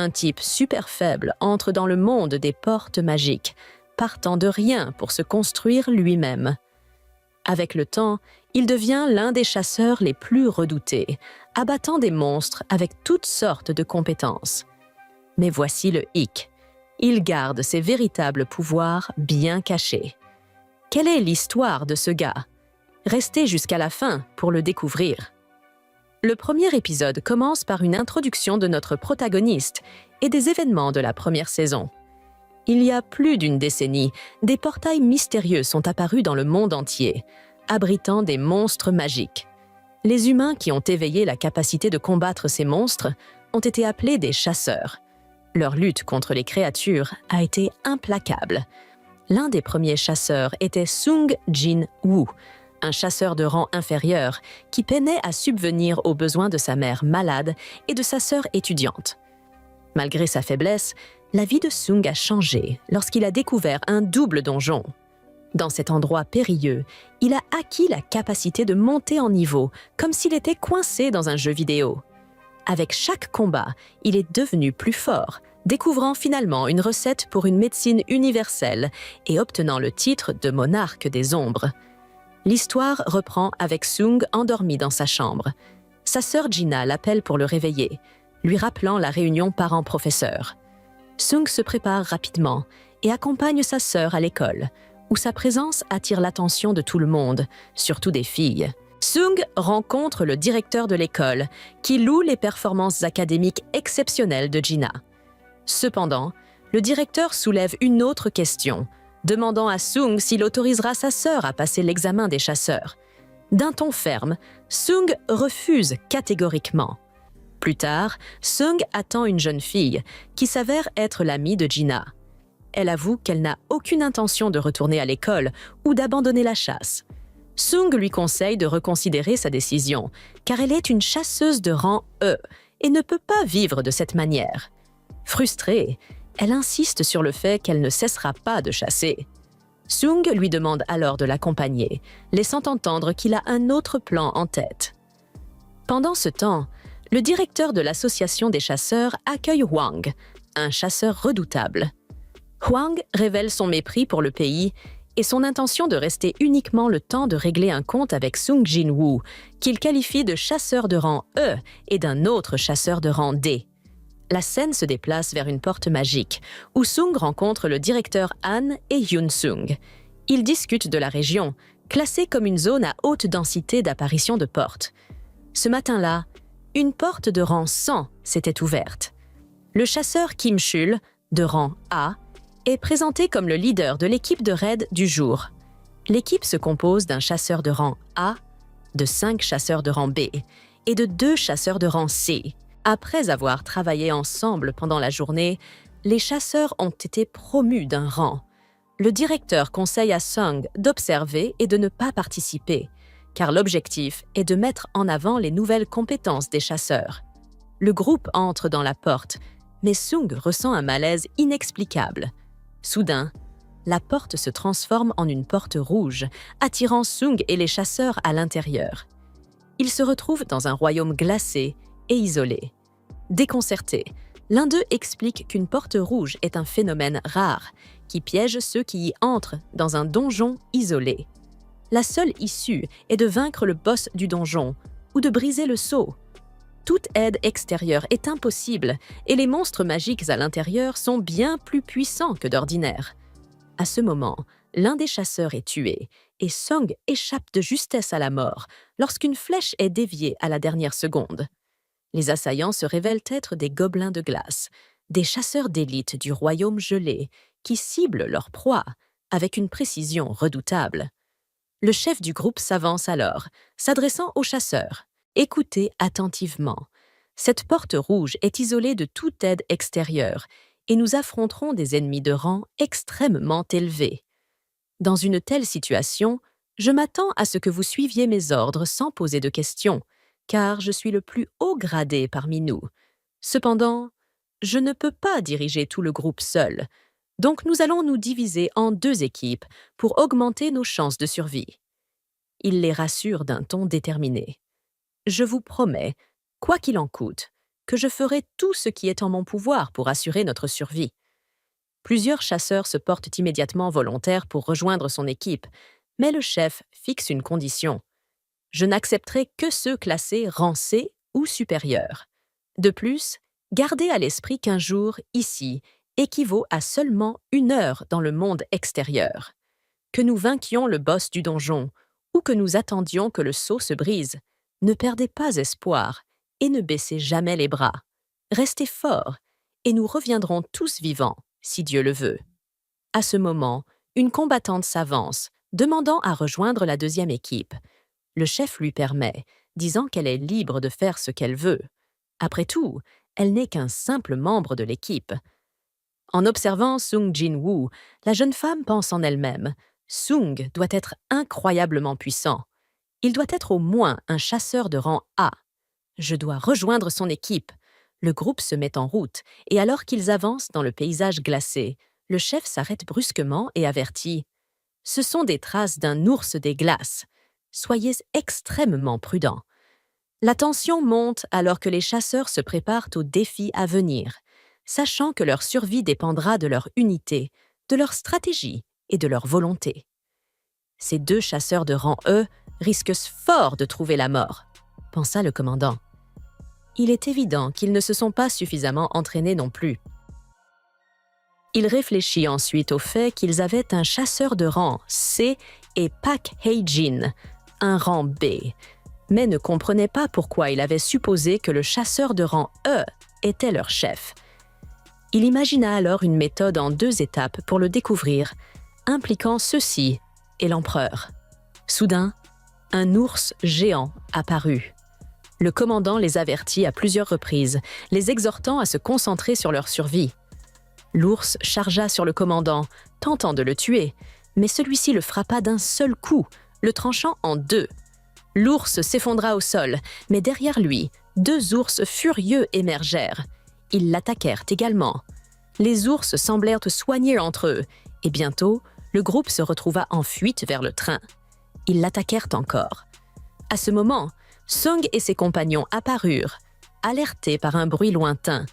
Un type super faible entre dans le monde des portes magiques, partant de rien pour se construire lui-même. Avec le temps, il devient l'un des chasseurs les plus redoutés, abattant des monstres avec toutes sortes de compétences. Mais voici le hic. Il garde ses véritables pouvoirs bien cachés. Quelle est l'histoire de ce gars? Restez jusqu'à la fin pour le découvrir. Le premier épisode commence par une introduction de notre protagoniste et des événements de la première saison. Il y a plus d'une décennie, des portails mystérieux sont apparus dans le monde entier, abritant des monstres magiques. Les humains qui ont éveillé la capacité de combattre ces monstres ont été appelés des chasseurs. Leur lutte contre les créatures a été implacable. L'un des premiers chasseurs était Sung Jin Woo, un chasseur de rang inférieur qui peinait à subvenir aux besoins de sa mère malade et de sa sœur étudiante. Malgré sa faiblesse, la vie de Sung a changé lorsqu'il a découvert un double donjon. Dans cet endroit périlleux, il a acquis la capacité de monter en niveau, comme s'il était coincé dans un jeu vidéo. Avec chaque combat, il est devenu plus fort, découvrant finalement une recette pour une médecine universelle et obtenant le titre de monarque des ombres. L'histoire reprend avec Sung endormi dans sa chambre. Sa sœur Gina l'appelle pour le réveiller, lui rappelant la réunion parents-professeurs. Sung se prépare rapidement et accompagne sa sœur à l'école, où sa présence attire l'attention de tout le monde, surtout des filles. Sung rencontre le directeur de l'école, qui loue les performances académiques exceptionnelles de Gina. Cependant, le directeur soulève une autre question, demandant à Sung s'il autorisera sa sœur à passer l'examen des chasseurs. D'un ton ferme, Sung refuse catégoriquement. Plus tard, Sung attend une jeune fille, qui s'avère être l'amie de Gina. Elle avoue qu'elle n'a aucune intention de retourner à l'école ou d'abandonner la chasse. Sung lui conseille de reconsidérer sa décision, car elle est une chasseuse de rang E et ne peut pas vivre de cette manière. Frustrée, elle insiste sur le fait qu'elle ne cessera pas de chasser. Sung lui demande alors de l'accompagner, laissant entendre qu'il a un autre plan en tête. Pendant ce temps, le directeur de l'association des chasseurs accueille Hwang, un chasseur redoutable. Hwang révèle son mépris pour le pays et son intention de rester uniquement le temps de régler un compte avec Sung Jin Woo, qu'il qualifie de chasseur de rang E et d'un autre chasseur de rang D. La scène se déplace vers une porte magique, où Sung rencontre le directeur Han et Yoon Sung. Ils discutent de la région, classée comme une zone à haute densité d'apparition de portes. Ce matin-là, une porte de rang 100 s'était ouverte. Le chasseur Kim Chul, de rang A, est présenté comme le leader de l'équipe de raid du jour. L'équipe se compose d'un chasseur de rang A, de 5 chasseurs de rang B et de 2 chasseurs de rang C. Après avoir travaillé ensemble pendant la journée, les chasseurs ont été promus d'un rang. Le directeur conseille à Sung d'observer et de ne pas participer, car l'objectif est de mettre en avant les nouvelles compétences des chasseurs. Le groupe entre dans la porte, mais Sung ressent un malaise inexplicable. Soudain, la porte se transforme en une porte rouge, attirant Sung et les chasseurs à l'intérieur. Ils se retrouvent dans un royaume glacé et isolé. Déconcerté, l'un d'eux explique qu'une porte rouge est un phénomène rare qui piège ceux qui y entrent dans un donjon isolé. La seule issue est de vaincre le boss du donjon ou de briser le sceau. Toute aide extérieure est impossible et les monstres magiques à l'intérieur sont bien plus puissants que d'ordinaire. À ce moment, l'un des chasseurs est tué et Sung échappe de justesse à la mort lorsqu'une flèche est déviée à la dernière seconde. Les assaillants se révèlent être des gobelins de glace, des chasseurs d'élite du royaume gelé qui ciblent leur proie avec une précision redoutable. Le chef du groupe s'avance alors, s'adressant aux chasseurs. Écoutez attentivement. Cette porte rouge est isolée de toute aide extérieure et nous affronterons des ennemis de rang extrêmement élevés. Dans une telle situation, je m'attends à ce que vous suiviez mes ordres sans poser de questions, car je suis le plus haut gradé parmi nous. Cependant, je ne peux pas diriger tout le groupe seul, donc nous allons nous diviser en 2 équipes pour augmenter nos chances de survie. Il les rassure d'un ton déterminé. Je vous promets, quoi qu'il en coûte, que je ferai tout ce qui est en mon pouvoir pour assurer notre survie. » Plusieurs chasseurs se portent immédiatement volontaires pour rejoindre son équipe, mais le chef fixe une condition. « Je n'accepterai que ceux classés rang C ou supérieur. » De plus, gardez à l'esprit qu'un jour, ici, équivaut à seulement 1 heure dans le monde extérieur. Que nous vainquions le boss du donjon ou que nous attendions que le sceau se brise, ne perdez pas espoir et ne baissez jamais les bras. Restez forts et nous reviendrons tous vivants, si Dieu le veut. À ce moment, une combattante s'avance, demandant à rejoindre la deuxième équipe. Le chef lui permet, disant qu'elle est libre de faire ce qu'elle veut. Après tout, elle n'est qu'un simple membre de l'équipe. En observant Sung Jin-woo, la jeune femme pense en elle-même « Sung doit être incroyablement puissant. Il doit être au moins un chasseur de rang A. Je dois rejoindre son équipe. » Le groupe se met en route, et alors qu'ils avancent dans le paysage glacé, le chef s'arrête brusquement et avertit « Ce sont des traces d'un ours des glaces. Soyez extrêmement prudents. » La tension monte alors que les chasseurs se préparent au défi à venir, sachant que leur survie dépendra de leur unité, de leur stratégie et de leur volonté. Ces 2 chasseurs de rang E risquent fort de trouver la mort, pensa le commandant. Il est évident qu'ils ne se sont pas suffisamment entraînés non plus. Il réfléchit ensuite au fait qu'ils avaient un chasseur de rang C et Pak Hye-jin, un rang B, mais ne comprenait pas pourquoi il avait supposé que le chasseur de rang E était leur chef. Il imagina alors une méthode en 2 étapes pour le découvrir, impliquant ceux-ci et l'empereur. Soudain, un ours géant apparut. Le commandant les avertit à plusieurs reprises, les exhortant à se concentrer sur leur survie. L'ours chargea sur le commandant, tentant de le tuer, mais celui-ci le frappa d'un seul coup, le tranchant en 2. L'ours s'effondra au sol, mais derrière lui, 2 ours furieux émergèrent. Ils l'attaquèrent également. Les ours semblèrent soigner entre eux, et bientôt, le groupe se retrouva en fuite vers le train. Ils l'attaquèrent encore. À ce moment, Sung et ses compagnons apparurent, alertés par un bruit lointain.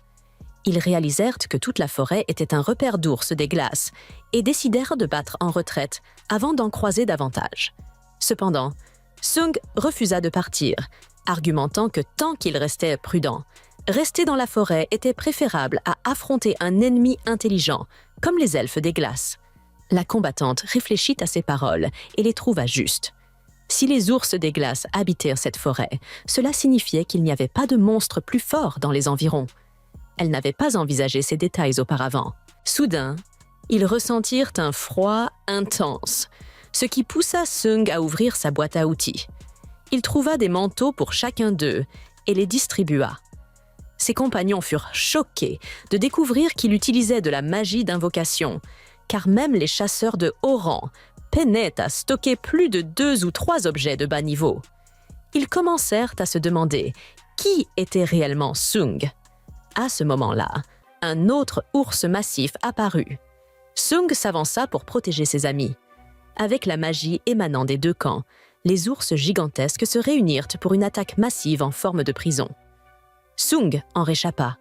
Ils réalisèrent que toute la forêt était un repère d'ours des glaces et décidèrent de battre en retraite avant d'en croiser davantage. Cependant, Sung refusa de partir, argumentant que tant qu'il restait prudent, rester dans la forêt était préférable à affronter un ennemi intelligent, comme les elfes des glaces. La combattante réfléchit à ces paroles et les trouva justes. Si les ours des glaces habitaient cette forêt, cela signifiait qu'il n'y avait pas de monstre plus fort dans les environs. Elle n'avait pas envisagé ces détails auparavant. Soudain, ils ressentirent un froid intense, ce qui poussa Sung à ouvrir sa boîte à outils. Il trouva des manteaux pour chacun d'eux et les distribua. Ses compagnons furent choqués de découvrir qu'il utilisait de la magie d'invocation, car même les chasseurs de haut rang peinaient à stocker plus de 2 ou 3 objets de bas niveau. Ils commencèrent à se demander qui était réellement Sung. À ce moment-là, un autre ours massif apparut. Sung s'avança pour protéger ses amis. Avec la magie émanant des 2 camps, les ours gigantesques se réunirent pour une attaque massive en forme de prison. Sung en réchappa.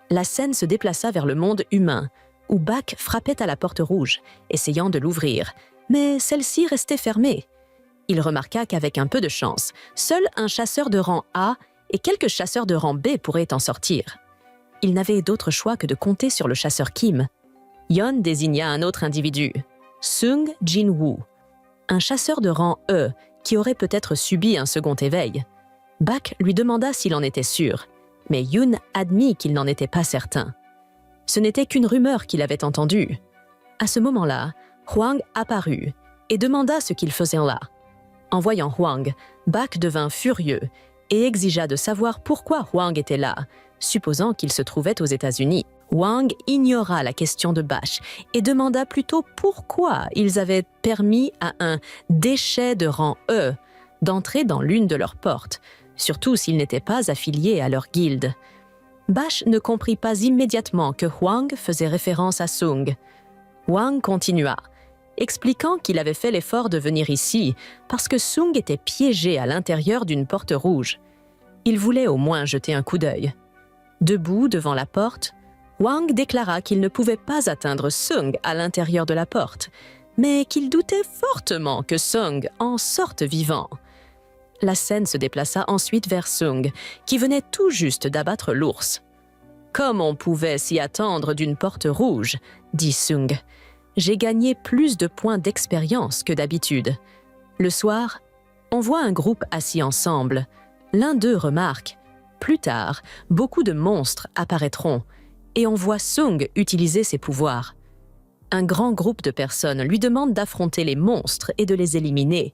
La scène se déplaça vers le monde humain, où Bak frappait à la porte rouge, essayant de l'ouvrir, mais celle-ci restait fermée. Il remarqua qu'avec un peu de chance, seul un chasseur de rang A et quelques chasseurs de rang B pourraient en sortir. Il n'avait d'autre choix que de compter sur le chasseur Kim. Yeon désigna un autre individu, Sung Jin-woo, un chasseur de rang E qui aurait peut-être subi un second éveil. Bak lui demanda s'il en était sûr, mais Yoon admit qu'il n'en était pas certain. Ce n'était qu'une rumeur qu'il avait entendue. À ce moment-là, Hwang apparut et demanda ce qu'il faisait là. En voyant Hwang, Bak devint furieux et exigea de savoir pourquoi Hwang était là, supposant qu'il se trouvait aux États-Unis. Hwang ignora la question de Bash et demanda plutôt pourquoi ils avaient permis à un déchet de rang E d'entrer dans l'une de leurs portes, surtout s'il n'était pas affilié à leur guilde. Bash ne comprit pas immédiatement que Hwang faisait référence à Sung. Hwang continua, expliquant qu'il avait fait l'effort de venir ici parce que Sung était piégé à l'intérieur d'une porte rouge. Il voulait au moins jeter un coup d'œil. Debout devant la porte, Wang déclara qu'il ne pouvait pas atteindre Sung à l'intérieur de la porte, mais qu'il doutait fortement que Sung en sorte vivant. La scène se déplaça ensuite vers Sung, qui venait tout juste d'abattre l'ours. « Comme on pouvait s'y attendre d'une porte rouge, » dit Sung. « J'ai gagné plus de points d'expérience que d'habitude. » Le soir, on voit un groupe assis ensemble. L'un d'eux remarque « Plus tard, beaucoup de monstres apparaîtront. » Et on voit Sung utiliser ses pouvoirs. Un grand groupe de personnes lui demande d'affronter les monstres et de les éliminer.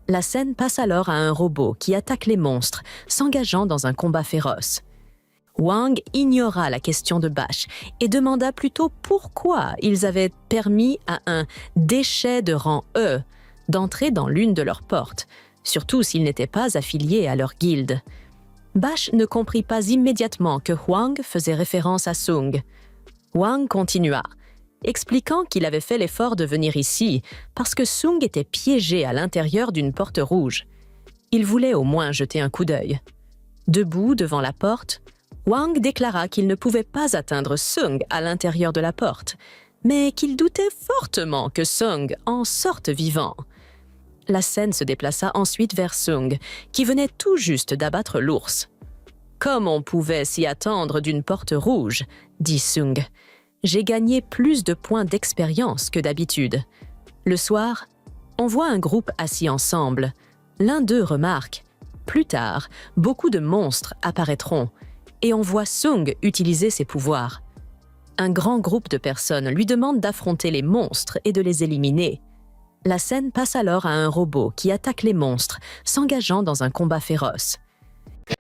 La scène passe alors à un robot qui attaque les monstres, s'engageant dans un combat féroce. Wang ignora la question de Bash et demanda plutôt pourquoi ils avaient permis à un déchet de rang E d'entrer dans l'une de leurs portes, surtout s'il n'était pas affilié à leur guilde. Bash ne comprit pas immédiatement que Wang faisait référence à Sung. Wang continua, expliquant qu'il avait fait l'effort de venir ici parce que Sung était piégé à l'intérieur d'une porte rouge. Il voulait au moins jeter un coup d'œil. Debout devant la porte, Wang déclara qu'il ne pouvait pas atteindre Sung à l'intérieur de la porte, mais qu'il doutait fortement que Sung en sorte vivant. La scène se déplaça ensuite vers Sung, qui venait tout juste d'abattre l'ours. « Comme on pouvait s'y attendre d'une porte rouge, » dit Sung. « J'ai gagné plus de points d'expérience que d'habitude. » Le soir, on voit un groupe assis ensemble. L'un d'eux remarque « Plus tard, beaucoup de monstres apparaîtront. » Et on voit Sung utiliser ses pouvoirs. Un grand groupe de personnes lui demande d'affronter les monstres et de les éliminer. La scène passe alors à un robot qui attaque les monstres, s'engageant dans un combat féroce.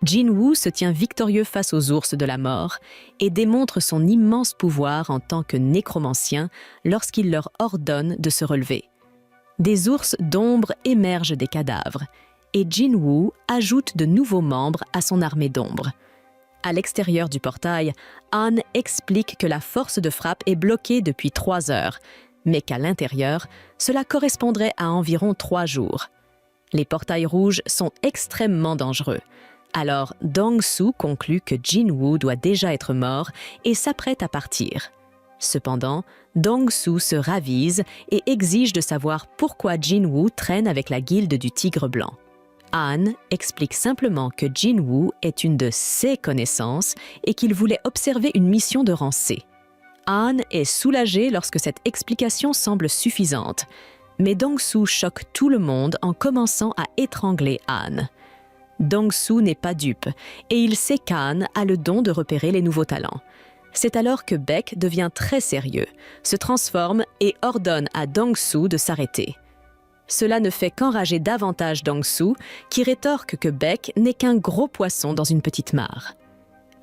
Jinwoo se tient victorieux face aux ours de la mort et démontre son immense pouvoir en tant que nécromancien lorsqu'il leur ordonne de se relever. Des ours d'ombre émergent des cadavres et Jinwoo ajoute de nouveaux membres à son armée d'ombre. À l'extérieur du portail, Han explique que la force de frappe est bloquée depuis 3 heures, mais qu'à l'intérieur, cela correspondrait à environ 3 jours. Les portails rouges sont extrêmement dangereux. Alors, Dong-Su conclut que Jinwoo doit déjà être mort et s'apprête à partir. Cependant, Dong-Su se ravise et exige de savoir pourquoi Jinwoo traîne avec la guilde du Tigre Blanc. Han explique simplement que Jinwoo est une de ses connaissances et qu'il voulait observer une mission de rang C. Han est soulagé lorsque cette explication semble suffisante, mais Dong-Su choque tout le monde en commençant à étrangler Han. Dong-Su n'est pas dupe et il sait qu'Han a le don de repérer les nouveaux talents. C'est alors que Baek devient très sérieux, se transforme et ordonne à Dong-Su de s'arrêter. Cela ne fait qu'enrager davantage Dong-Su, qui rétorque que Baek n'est qu'un gros poisson dans une petite mare.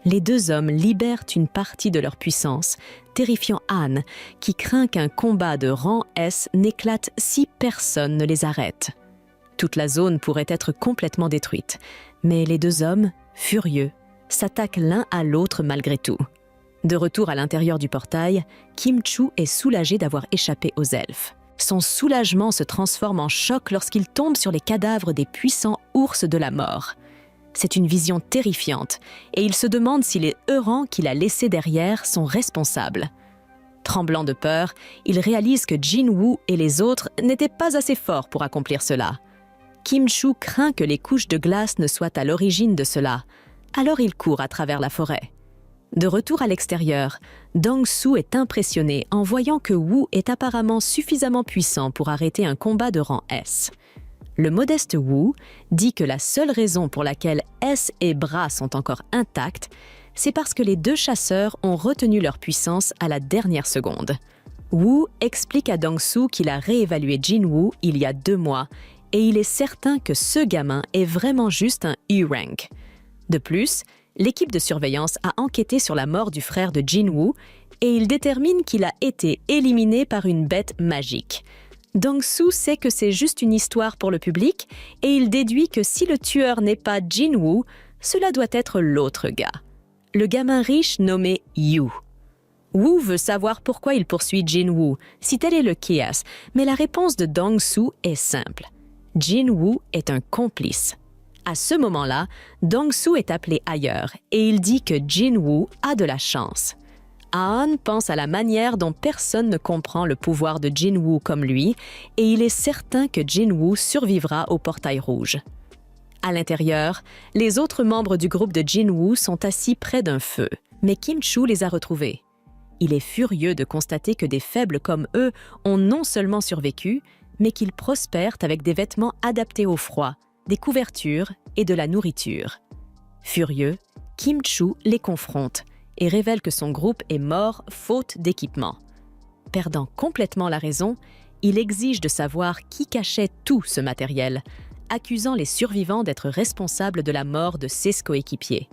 Les deux hommes libèrent une partie de leur puissance, terrifiant Han, qui craint qu'un combat de rang S n'éclate si personne ne les arrête. Toute la zone pourrait être complètement détruite, mais les deux hommes, furieux, s'attaquent l'un à l'autre malgré tout. De retour à l'intérieur du portail, Kim Chu est soulagé d'avoir échappé aux elfes. Son soulagement se transforme en choc lorsqu'il tombe sur les cadavres des puissants ours de la mort. C'est une vision terrifiante, et il se demande si les Eurans qu'il a laissés derrière sont responsables. Tremblant de peur, il réalise que Jinwoo et les autres n'étaient pas assez forts pour accomplir cela. Kim Chu craint que les couches de glace ne soient à l'origine de cela, alors il court à travers la forêt. De retour à l'extérieur, Dong-Su est impressionné en voyant que Wu est apparemment suffisamment puissant pour arrêter un combat de rang S. Le modeste Wu dit que la seule raison pour laquelle S et Bra sont encore intacts, c'est parce que les deux chasseurs ont retenu leur puissance à la dernière seconde. Wu explique à Dong-Su qu'il a réévalué Jinwoo il y a 2 mois et il est certain que ce gamin est vraiment juste un U-rank. De plus, l'équipe de surveillance a enquêté sur la mort du frère de Jinwoo et il détermine qu'il a été éliminé par une bête magique. Dong-Su sait que c'est juste une histoire pour le public et il déduit que si le tueur n'est pas Jinwoo, cela doit être l'autre gars, le gamin riche nommé Yu. Wu veut savoir pourquoi il poursuit Jinwoo, si tel est le chaos, mais la réponse de Dong-Su est simple. Jinwoo est un complice. À ce moment-là, Dong-soo est appelé ailleurs et il dit que Jin-woo a de la chance. Ah-on pense à la manière dont personne ne comprend le pouvoir de Jin-woo comme lui et il est certain que Jin-woo survivra au portail rouge. À l'intérieur, les autres membres du groupe de Jin-woo sont assis près d'un feu, mais Kim-chu les a retrouvés. Il est furieux de constater que des faibles comme eux ont non seulement survécu, mais qu'ils prospèrent avec des vêtements adaptés au froid, des couvertures et de la nourriture. Furieux, Kim-chu les confronte et révèle que son groupe est mort faute d'équipement. Perdant complètement la raison, il exige de savoir qui cachait tout ce matériel, accusant les survivants d'être responsables de la mort de ses coéquipiers.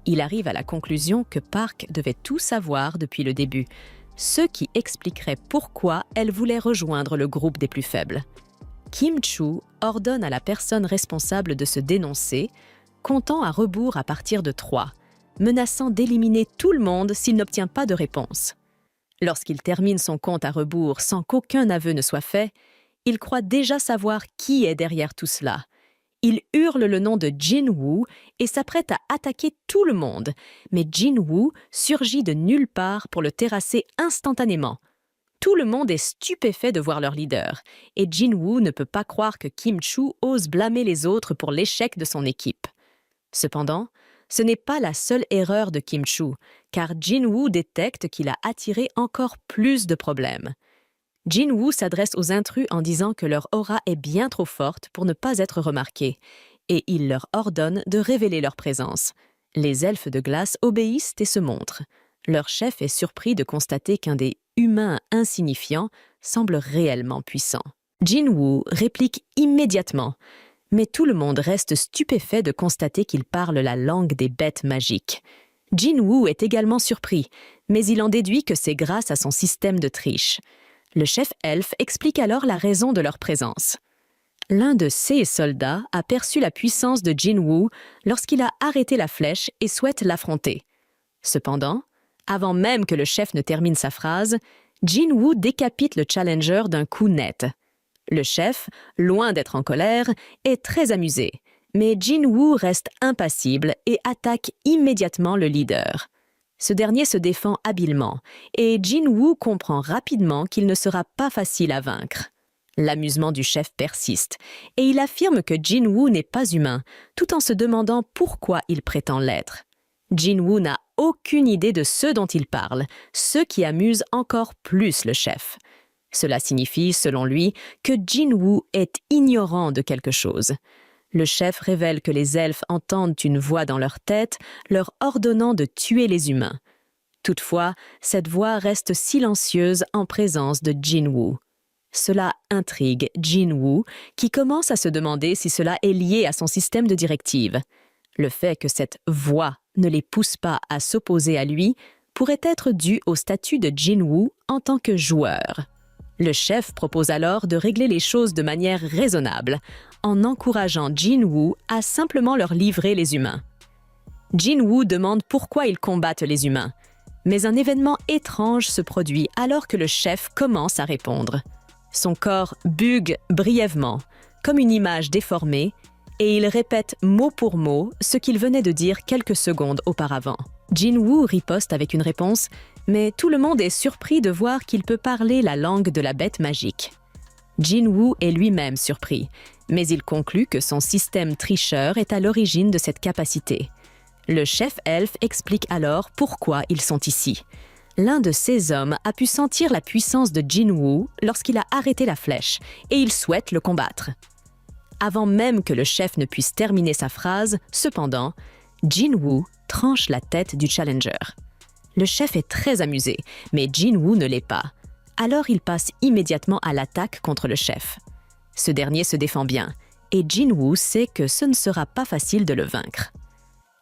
Il arrive à la conclusion que Park devait tout savoir depuis le début, ce qui expliquerait pourquoi elle voulait rejoindre le groupe des plus faibles. Kim-chu ordonne à la personne responsable de se dénoncer, comptant à rebours à partir de 3, menaçant d'éliminer tout le monde s'il n'obtient pas de réponse. Lorsqu'il termine son compte à rebours sans qu'aucun aveu ne soit fait, il croit déjà savoir qui est derrière tout cela. Il hurle le nom de Jin-woo et s'apprête à attaquer tout le monde, mais Jin-woo surgit de nulle part pour le terrasser instantanément. Tout le monde est stupéfait de voir leur leader, et Jin-woo ne peut pas croire que Kim-chu ose blâmer les autres pour l'échec de son équipe. Cependant, ce n'est pas la seule erreur de Kim-chu, car Jin-woo détecte qu'il a attiré encore plus de problèmes. Jin-woo s'adresse aux intrus en disant que leur aura est bien trop forte pour ne pas être remarquée, et il leur ordonne de révéler leur présence. Les elfes de glace obéissent et se montrent. Leur chef est surpris de constater qu'un des humains insignifiants semble réellement puissant. Jin-woo réplique immédiatement, mais tout le monde reste stupéfait de constater qu'il parle la langue des bêtes magiques. Jin-woo est également surpris, mais il en déduit que c'est grâce à son système de triche. Le chef elfe explique alors la raison de leur présence. L'un de ses soldats a perçu la puissance de Jin-woo lorsqu'il a arrêté la flèche et souhaite l'affronter. Cependant, avant même que le chef ne termine sa phrase, Jin-woo décapite le challenger d'un coup net. Le chef, loin d'être en colère, est très amusé, mais Jin-woo reste impassible et attaque immédiatement le leader. Ce dernier se défend habilement, et Jin-woo comprend rapidement qu'il ne sera pas facile à vaincre. L'amusement du chef persiste, et il affirme que Jin-woo n'est pas humain, tout en se demandant pourquoi il prétend l'être. Jin-woo n'a aucune idée de ce dont il parle, ce qui amuse encore plus le chef. Cela signifie, selon lui, que Jin-woo est ignorant de quelque chose. Le chef révèle que les elfes entendent une voix dans leur tête, leur ordonnant de tuer les humains. Toutefois, cette voix reste silencieuse en présence de Jin-woo. Cela intrigue Jin-woo, qui commence à se demander si cela est lié à son système de directives. Le fait que cette voix ne les pousse pas à s'opposer à lui pourrait être dû au statut de Jin-woo en tant que joueur. Le chef propose alors de régler les choses de manière raisonnable, en encourageant Jin-woo à simplement leur livrer les humains. Jin-woo demande pourquoi ils combattent les humains, mais un événement étrange se produit alors que le chef commence à répondre. Son corps bug brièvement, comme une image déformée, et il répète mot pour mot ce qu'il venait de dire quelques secondes auparavant. Jin-woo riposte avec une réponse, mais tout le monde est surpris de voir qu'il peut parler la langue de la bête magique. Jin-woo est lui-même surpris, mais il conclut que son système tricheur est à l'origine de cette capacité. Le chef elfe explique alors pourquoi ils sont ici. L'un de ces hommes a pu sentir la puissance de Jin-woo lorsqu'il a arrêté la flèche, et il souhaite le combattre. Avant même que le chef ne puisse terminer sa phrase, cependant, Jin-woo tranche la tête du challenger. Le chef est très amusé, mais Jin-woo ne l'est pas. Alors il passe immédiatement à l'attaque contre le chef. Ce dernier se défend bien, et Jin-woo sait que ce ne sera pas facile de le vaincre.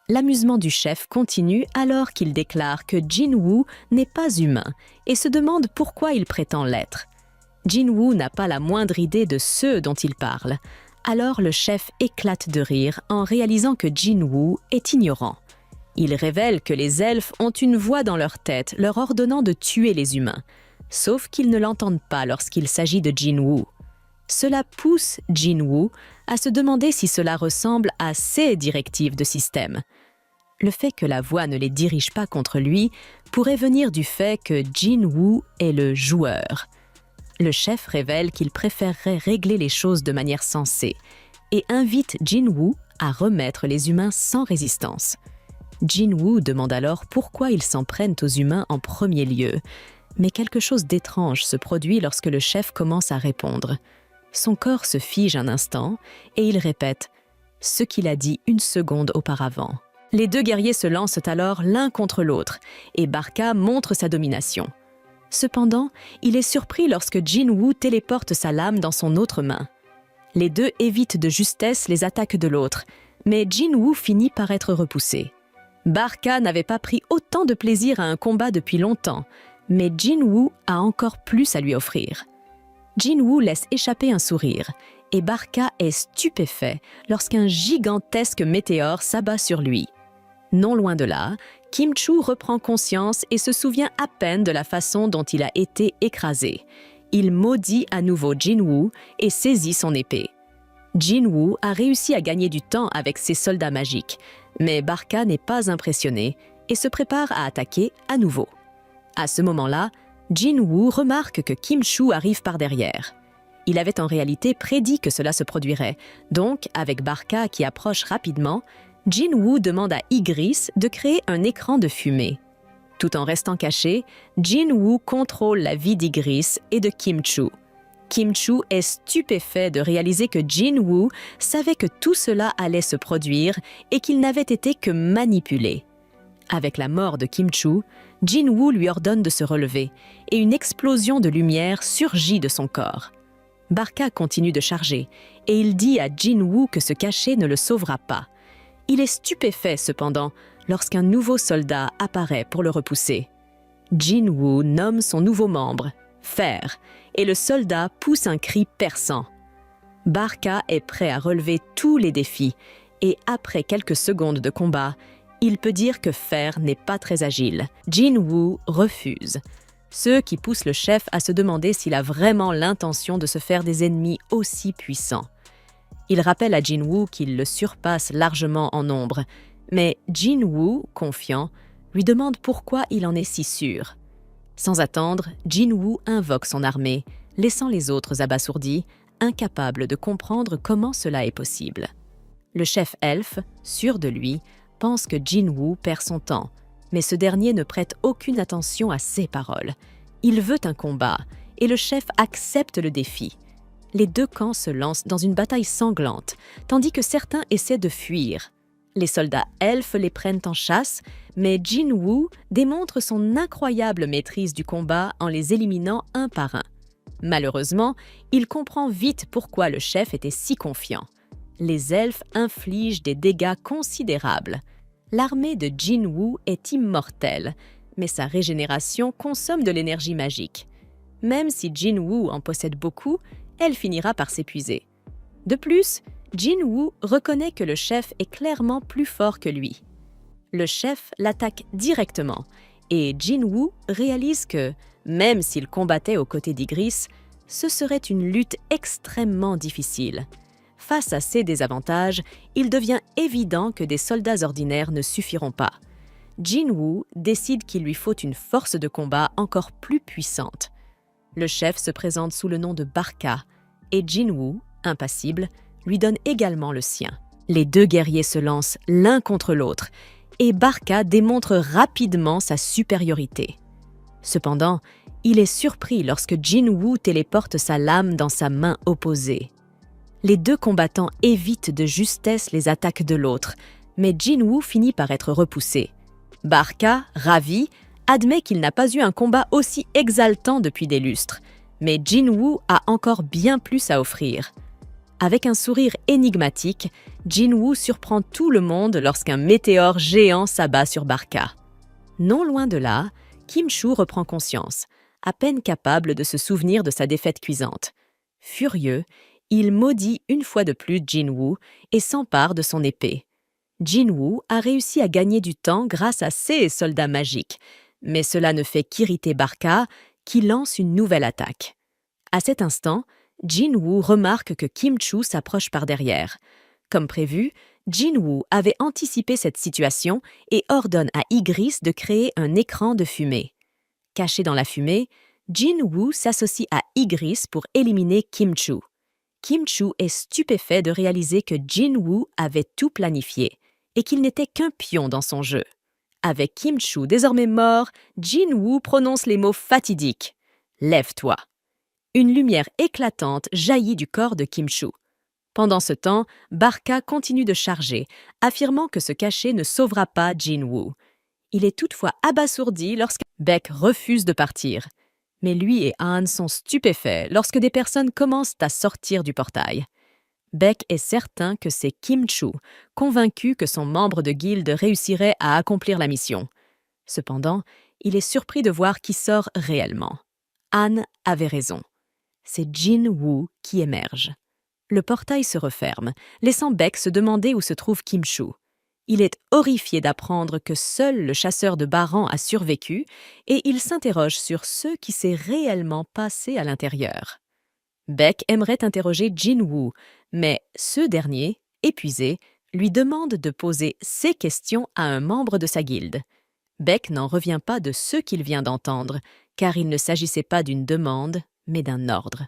L'amusement du chef continue alors qu'il déclare que Jin-woo n'est pas humain et se demande pourquoi il prétend l'être. Jin-woo n'a pas la moindre idée de ce dont il parle. Alors le chef éclate de rire en réalisant que Jin-woo est ignorant. Il révèle que les elfes ont une voix dans leur tête leur ordonnant de tuer les humains, sauf qu'ils ne l'entendent pas lorsqu'il s'agit de Jin-woo. Cela pousse Jin-woo à se demander si cela ressemble à ses directives de système. Le fait que la voix ne les dirige pas contre lui pourrait venir du fait que Jin-Woo est le joueur. Le chef révèle qu'il préférerait régler les choses de manière sensée et invite Jin-Woo à remettre les humains sans résistance. Jin-Woo demande alors pourquoi ils s'en prennent aux humains en premier lieu, mais quelque chose d'étrange se produit lorsque le chef commence à répondre. Son corps se fige un instant et il répète ce qu'il a dit une seconde auparavant. Les deux guerriers se lancent alors l'un contre l'autre et Barca montre sa domination. Cependant, il est surpris lorsque Jin-Woo téléporte sa lame dans son autre main. Les deux évitent de justesse les attaques de l'autre, mais Jin-Woo finit par être repoussé. Barca n'avait pas pris autant de plaisir à un combat depuis longtemps, mais Jin-Woo a encore plus à lui offrir. Jin-Woo laisse échapper un sourire, et Barca est stupéfait lorsqu'un gigantesque météore s'abat sur lui. Non loin de là, Kim-Chu reprend conscience et se souvient à peine de la façon dont il a été écrasé. Il maudit à nouveau Jin-Woo et saisit son épée. Jin-Woo a réussi à gagner du temps avec ses soldats magiques, mais Barca n'est pas impressionné et se prépare à attaquer à nouveau. À ce moment-là, Jin-Woo remarque que Kim-Chu arrive par derrière. Il avait en réalité prédit que cela se produirait, donc avec Barca qui approche rapidement, Jin-Woo demande à Ygritte de créer un écran de fumée. Tout en restant caché, Jin-Woo contrôle la vie d'Ygritte et de Kim-Chu. Kim-Chu est stupéfait de réaliser que Jin-Woo savait que tout cela allait se produire et qu'il n'avait été que manipulé. Avec la mort de Kim-Chu, Jin-Woo lui ordonne de se relever et une explosion de lumière surgit de son corps. Barca continue de charger et il dit à Jin-Woo que se cacher ne le sauvera pas. Il est stupéfait cependant lorsqu'un nouveau soldat apparaît pour le repousser. Jin-Woo nomme son nouveau membre, Fer, et le soldat pousse un cri perçant. Barca est prêt à relever tous les défis et après quelques secondes de combat, il peut dire que Fer n'est pas très agile. Jin-Woo refuse, ce qui pousse le chef à se demander s'il a vraiment l'intention de se faire des ennemis aussi puissants. Il rappelle à Jin-Woo qu'il le surpasse largement en nombre, mais Jin-Woo, confiant, lui demande pourquoi il en est si sûr. Sans attendre, Jin-Woo invoque son armée, laissant les autres abasourdis, incapables de comprendre comment cela est possible. Le chef elfe, sûr de lui, pense que Jin-Woo perd son temps, mais ce dernier ne prête aucune attention à ses paroles. Il veut un combat, et le chef accepte le défi. Les deux camps se lancent dans une bataille sanglante, tandis que certains essaient de fuir. Les soldats elfes les prennent en chasse, mais Jin-Woo démontre son incroyable maîtrise du combat en les éliminant un par un. Malheureusement, il comprend vite pourquoi le chef était si confiant. Les elfes infligent des dégâts considérables. L'armée de Jin-Woo est immortelle, mais sa régénération consomme de l'énergie magique. Même si Jin-Woo en possède beaucoup, elle finira par s'épuiser. De plus, Jin-Woo reconnaît que le chef est clairement plus fort que lui. Le chef l'attaque directement et Jin-Woo réalise que, même s'il combattait aux côtés d'Ygritte, ce serait une lutte extrêmement difficile. Face à ces désavantages, il devient évident que des soldats ordinaires ne suffiront pas. Jin-Woo décide qu'il lui faut une force de combat encore plus puissante. Le chef se présente sous le nom de Barca et Jin-Woo, impassible, lui donne également le sien. Les deux guerriers se lancent l'un contre l'autre et Barca démontre rapidement sa supériorité. Cependant, il est surpris lorsque Jin-Woo téléporte sa lame dans sa main opposée. Les deux combattants évitent de justesse les attaques de l'autre, mais Jin-Woo finit par être repoussé. Barca, ravi, admet qu'il n'a pas eu un combat aussi exaltant depuis des lustres, mais Jin-Woo a encore bien plus à offrir. Avec un sourire énigmatique, Jin-Woo surprend tout le monde lorsqu'un météore géant s'abat sur Barca. Non loin de là, Kim-Chu reprend conscience, à peine capable de se souvenir de sa défaite cuisante. Furieux, il maudit une fois de plus Jin-Woo et s'empare de son épée. Jin-Woo a réussi à gagner du temps grâce à ses soldats magiques, mais cela ne fait qu'irriter Barca, qui lance une nouvelle attaque. À cet instant, Jin-woo remarque que Kim-Chu s'approche par derrière. Comme prévu, Jin-woo avait anticipé cette situation et ordonne à Igris de créer un écran de fumée. Caché dans la fumée, Jin-woo s'associe à Igris pour éliminer Kim-Chu. Kim-Chu est stupéfait de réaliser que Jin-woo avait tout planifié et qu'il n'était qu'un pion dans son jeu. Avec Kim-Chu désormais mort, Jin-woo prononce les mots fatidiques « Lève-toi ». Une lumière éclatante jaillit du corps de Kim-Chu. Pendant ce temps, Barka continue de charger, affirmant que ce cachet ne sauvera pas Jin-woo. Il est toutefois abasourdi lorsque Baek refuse de partir. Mais lui et Han sont stupéfaits lorsque des personnes commencent à sortir du portail. Baek est certain que c'est Kim-Chu, convaincu que son membre de guilde réussirait à accomplir la mission. Cependant, il est surpris de voir qui sort réellement. Han avait raison. C'est Jin-woo qui émerge. Le portail se referme, laissant Baek se demander où se trouve Kim-Chu. Il est horrifié d'apprendre que seul le chasseur de Baran a survécu et il s'interroge sur ce qui s'est réellement passé à l'intérieur. Baek aimerait interroger Jin-woo, mais ce dernier, épuisé, lui demande de poser ses questions à un membre de sa guilde. Baek n'en revient pas de ce qu'il vient d'entendre, car il ne s'agissait pas d'une demande, mais d'un ordre.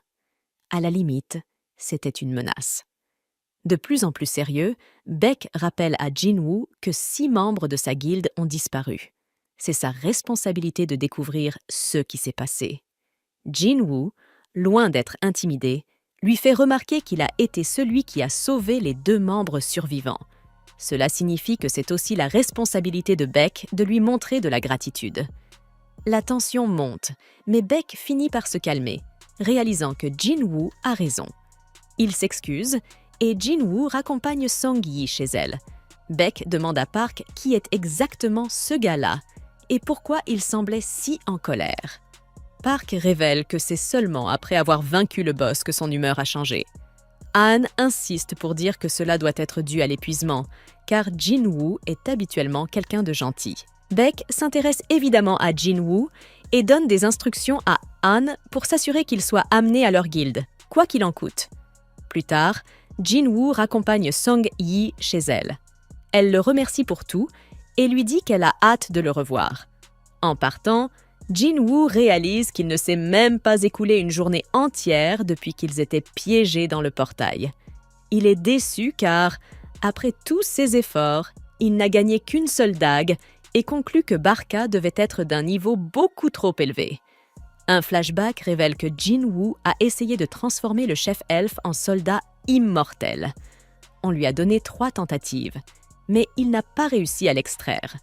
À la limite, c'était une menace. De plus en plus sérieux, Baek rappelle à Jin-woo que 6 membres de sa guilde ont disparu. C'est sa responsabilité de découvrir ce qui s'est passé. Jin-woo, loin d'être intimidé, lui fait remarquer qu'il a été celui qui a sauvé les 2 membres survivants. Cela signifie que c'est aussi la responsabilité de Baek de lui montrer de la gratitude. La tension monte, mais Baek finit par se calmer, réalisant que Jin-woo a raison. Il s'excuse et Jin-woo raccompagne Song-yi chez elle. Baek demande à Park qui est exactement ce gars-là et pourquoi il semblait si en colère. Park révèle que c'est seulement après avoir vaincu le boss que son humeur a changé. Han insiste pour dire que cela doit être dû à l'épuisement, car Jin-woo est habituellement quelqu'un de gentil. Baek s'intéresse évidemment à Jin-woo et donne des instructions à Han pour s'assurer qu'il soit amené à leur guilde, quoi qu'il en coûte. Plus tard, Jin-woo raccompagne Song-yi chez elle. Elle le remercie pour tout et lui dit qu'elle a hâte de le revoir. En partant, Jin-woo réalise qu'il ne s'est même pas écoulé une journée entière depuis qu'ils étaient piégés dans le portail. Il est déçu car, après tous ses efforts, il n'a gagné qu'une seule dague et conclut que Barka devait être d'un niveau beaucoup trop élevé. Un flashback révèle que Jin-woo a essayé de transformer le chef elfe en soldat immortel. On lui a donné 3 tentatives, mais il n'a pas réussi à l'extraire.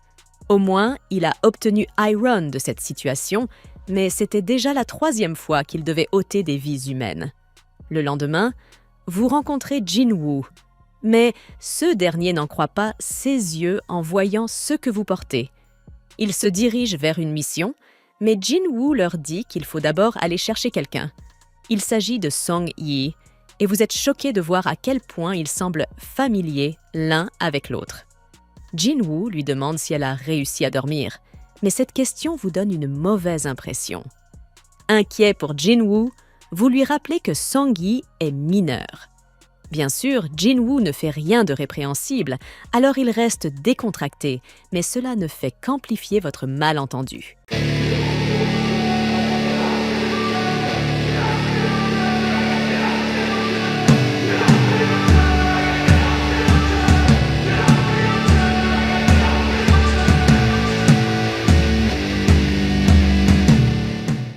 Au moins, il a obtenu Iron de cette situation, mais c'était déjà la 3e fois qu'il devait ôter des vies humaines. Le lendemain, vous rencontrez Jin-woo, mais ce dernier n'en croit pas ses yeux en voyant ce que vous portez. Il se dirige vers une mission, mais Jin-woo leur dit qu'il faut d'abord aller chercher quelqu'un. Il s'agit de Song-yi, et vous êtes choqués de voir à quel point ils semblent familiers l'un avec l'autre. Jin-woo lui demande si elle a réussi à dormir, mais cette question vous donne une mauvaise impression. Inquiet pour Jin-woo, vous lui rappelez que Song-yi est mineur. Bien sûr, Jin-woo ne fait rien de répréhensible, alors il reste décontracté, mais cela ne fait qu'amplifier votre malentendu.